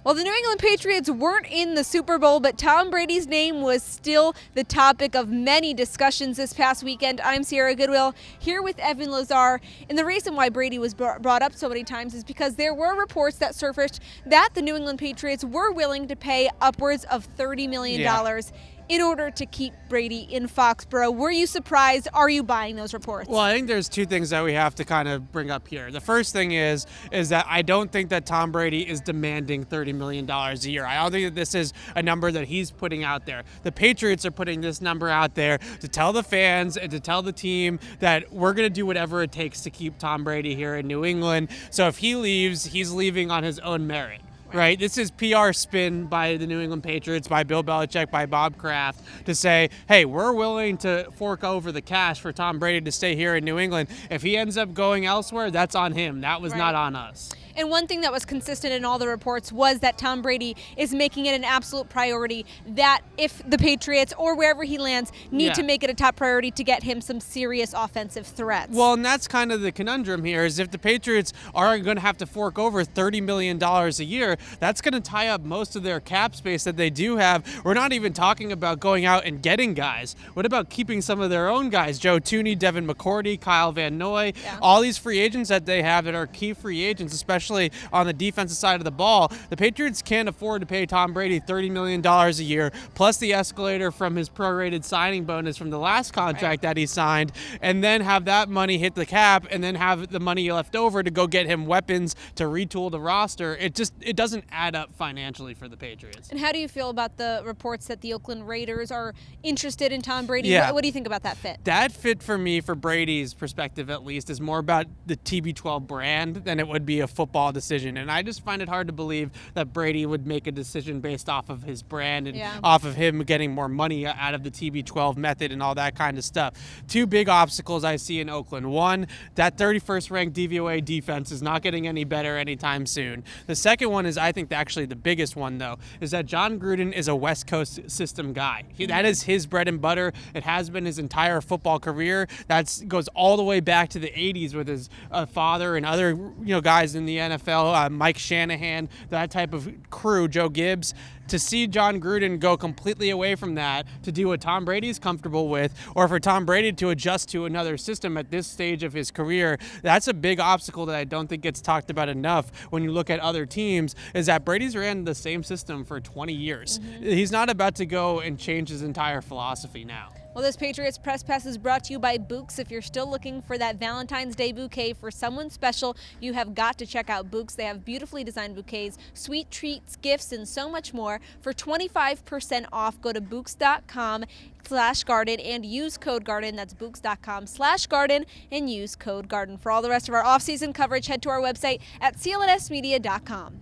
Well, the New England Patriots weren't in the Super Bowl, but Tom Brady's name was still the topic of many discussions this past weekend. I'm Sierra Goodwill here with Evan Lazar. And the reason why Brady was brought up so many times is because there were reports that surfaced that the New England Patriots were willing to pay upwards of $30 million in order to keep Brady in Foxborough. Were you surprised? Are you buying those reports? Well, I think there's two things that we have to kind of bring up here. The first thing is that I don't think that Tom Brady is demanding $30 million a year. I don't think that this is a number that he's putting out there. The Patriots are putting this number out there to tell the fans and to tell the team that we're going to do whatever it takes to keep Tom Brady here in New England. So if he leaves, he's leaving on his own merit. Right, this is PR spin by the New England Patriots, by Bill Belichick, by Bob Kraft, to say, hey, we're willing to fork over the cash for Tom Brady to stay here in New England. If he ends up going elsewhere, that's on him. That was not on us. And one thing that was consistent in all the reports was that Tom Brady is making it an absolute priority that if the Patriots or wherever he lands need to make it a top priority to get him some serious offensive threats. Well, and that's kind of the conundrum here is if the Patriots are going to have to fork over $30 million a year, that's going to tie up most of their cap space that they do have. We're not even talking about going out and getting guys. What about keeping some of their own guys? Joe Thuney, Devin McCourty, Kyle Van Noy, all these free agents that they have that are key free agents, especially on the defensive side of the ball. The Patriots can't afford to pay Tom Brady $30 million a year, plus the escalator from his prorated signing bonus from the last contract that he signed, and then have that money hit the cap, and then have the money left over to go get him weapons to retool the roster. It doesn't add up financially for the Patriots. And how do you feel about the reports that the Oakland Raiders are interested in Tom Brady? What do you think about that fit? That fit for me, for Brady's perspective at least, is more about the TB12 brand than it would be a football decision. And I just find it hard to believe that Brady would make a decision based off of his brand and off of him getting more money out of the TB12 method and all that kind of stuff. Two big obstacles I see in Oakland. One, that 31st ranked DVOA defense is not getting any better anytime soon. The second one is, I think actually the biggest one though, is that John Gruden is a West Coast system guy. That is his bread and butter. It has been his entire football career. That goes all the way back to the 80s with his father and other guys in the NFL, Mike Shanahan, that type of crew, Joe Gibbs. To see John Gruden go completely away from that to do what Tom Brady's comfortable with, or for Tom Brady to adjust to another system at this stage of his career, that's a big obstacle that I don't think gets talked about enough when you look at other teams, is that Brady's ran the same system for 20 years. He's not about to go and change his entire philosophy now. Well, this Patriots Press Pass is brought to you by Books. If you're still looking for that Valentine's Day bouquet for someone special, you have got to check out Books. They have beautifully designed bouquets, sweet treats, gifts, and so much more. For 25% off, go to Books.com/garden and use code GARDEN. That's Books.com/garden and use code GARDEN. For all the rest of our off-season coverage, head to our website at clnsmedia.com.